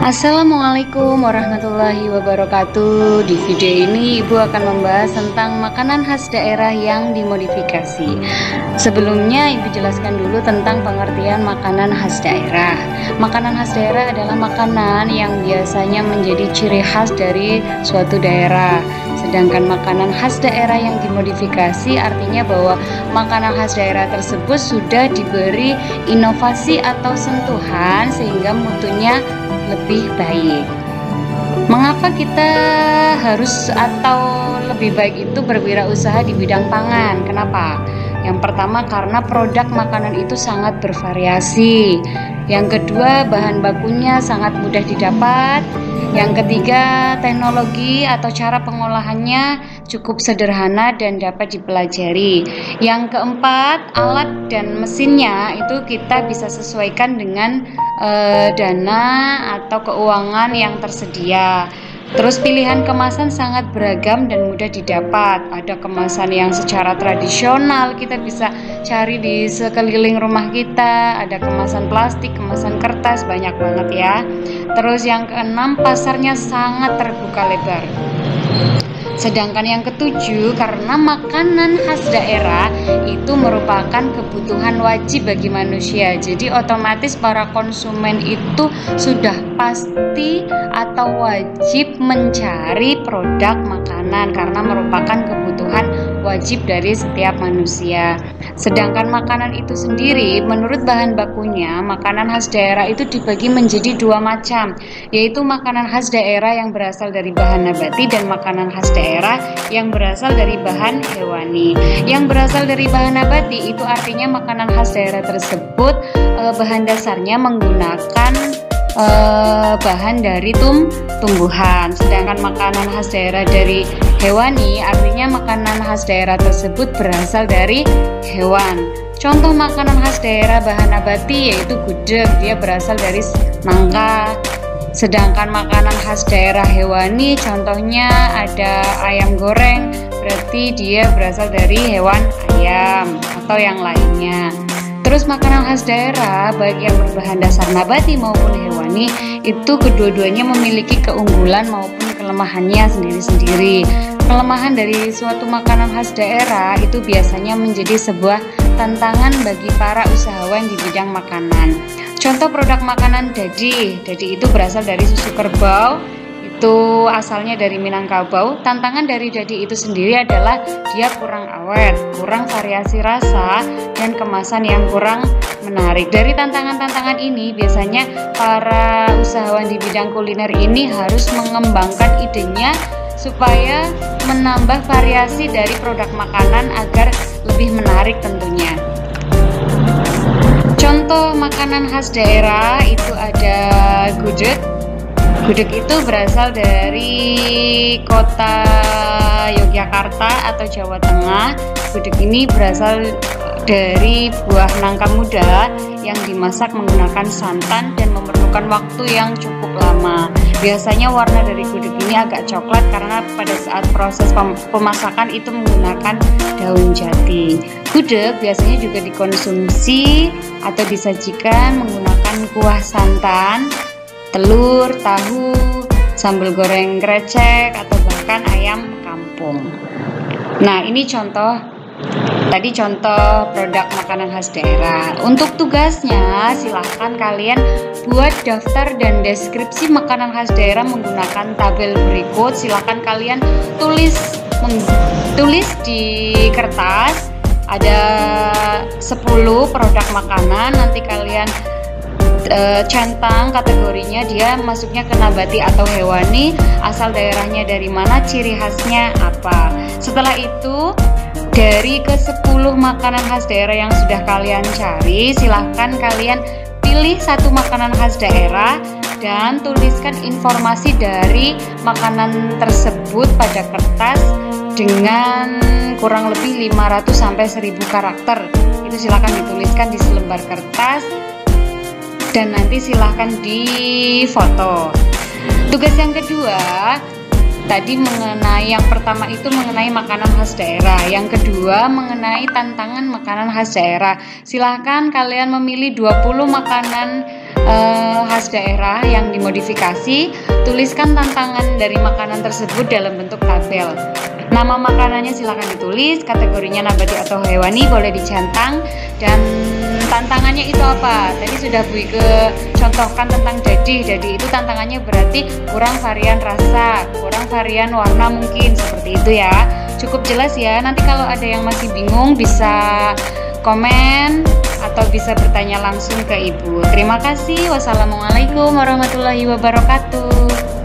Assalamualaikum warahmatullahi wabarakatuh. Di video ini Ibu akan membahas tentang makanan khas daerah yang dimodifikasi. Sebelumnya Ibu jelaskan dulu tentang pengertian makanan khas daerah. Makanan khas daerah adalah makanan yang biasanya menjadi ciri khas dari suatu daerah. Sedangkan makanan khas daerah yang dimodifikasi artinya bahwa makanan khas daerah tersebut sudah diberi inovasi atau sentuhan sehingga mutunya lebih baik. Mengapa kita harus atau lebih baik itu berwirausaha di bidang pangan? Kenapa? Yang pertama karena produk makanan itu sangat bervariasi. Yang kedua bahan bakunya sangat mudah didapat. Yang ketiga teknologi atau cara pengolahannya cukup sederhana dan dapat dipelajari. Yang keempat alat dan mesinnya itu kita bisa sesuaikan dengan dana atau keuangan yang tersedia. Terus pilihan kemasan sangat beragam dan mudah didapat. Ada kemasan yang secara tradisional kita bisa cari di sekeliling rumah kita. Ada kemasan plastik, kemasan kertas, banyak banget ya. Terus yang keenam pasarnya sangat terbuka lebar. Sedangkan yang ketujuh, karena makanan khas daerah itu merupakan kebutuhan wajib bagi manusia. Jadi otomatis para konsumen itu sudah pasti atau wajib mencari produk makanan karena merupakan kebutuhan wajib dari setiap manusia. Sedangkan makanan itu sendiri menurut bahan bakunya, makanan khas daerah itu dibagi menjadi dua macam, yaitu makanan khas daerah yang berasal dari bahan nabati dan makanan khas daerah yang berasal dari bahan hewani. Yang berasal dari bahan nabati itu artinya makanan khas daerah tersebut bahan dasarnya menggunakan bahan dari tumbuhan. Sedangkan makanan khas daerah dari hewani artinya makanan khas daerah tersebut berasal dari hewan. Contoh makanan khas daerah bahan nabati yaitu gudeg, dia berasal dari nangka. Sedangkan makanan khas daerah hewani contohnya ada ayam goreng, berarti dia berasal dari hewan ayam atau yang lainnya. Terus makanan khas daerah baik yang berbahan dasar nabati maupun hewani itu kedua-duanya memiliki keunggulan maupun kelemahannya sendiri-sendiri. Kelemahan dari suatu makanan khas daerah itu biasanya menjadi sebuah tantangan bagi para usahawan di bidang makanan. Contoh produk makanan dadi. Dadi itu berasal dari susu kerbau. Itu asalnya dari Minangkabau. Tantangan dari dadi itu sendiri adalah dia kurang awet, kurang variasi rasa, dan kemasan yang kurang menarik. Dari tantangan-tantangan ini biasanya para usahawan di bidang kuliner ini harus mengembangkan idenya supaya menambah variasi dari produk makanan agar lebih menarik tentunya. Contoh makanan khas daerah itu ada gudeg. Gudeg itu berasal dari kota Yogyakarta atau Jawa Tengah. Gudeg ini berasal dari buah nangka muda yang dimasak menggunakan santan dan memerlukan waktu yang cukup lama. Biasanya warna dari gudeg ini agak coklat karena pada saat proses pemasakan itu menggunakan daun jati. Gudeg biasanya juga dikonsumsi atau disajikan menggunakan kuah santan, telur, tahu, sambal goreng krecek, atau bahkan ayam kampung. Nah, ini contoh produk makanan khas daerah. Untuk tugasnya, silahkan kalian buat daftar dan deskripsi makanan khas daerah menggunakan tabel berikut. Silahkan kalian tulis di kertas. Ada 10 produk makanan, nanti kalian centang kategorinya, dia masuknya ke nabati atau hewani, asal daerahnya dari mana, ciri khasnya apa. Setelah itu dari ke-10 makanan khas daerah yang sudah kalian cari, silahkan kalian pilih satu makanan khas daerah dan tuliskan informasi dari makanan tersebut pada kertas dengan kurang lebih 500 sampai 1000 karakter. Itu silahkan dituliskan di selembar kertas dan nanti silahkan difoto. Tugas yang kedua, Tadi mengenai yang pertama itu mengenai makanan khas daerah, yang kedua mengenai tantangan makanan khas daerah. Silahkan kalian memilih 20 makanan khas daerah yang dimodifikasi. Tuliskan tantangan dari makanan tersebut dalam bentuk tabel. Nama makanannya silahkan ditulis, kategorinya nabati atau hewani boleh dicentang, dan tantangannya itu apa? Tadi sudah Bu Ike contohkan tentang dadih. Dadih itu tantangannya berarti kurang varian rasa, kurang varian warna mungkin, seperti itu ya. Cukup jelas ya. Nanti kalau ada yang masih bingung bisa komen atau bisa bertanya langsung ke Ibu. Terima kasih. Wassalamualaikum warahmatullahi wabarakatuh.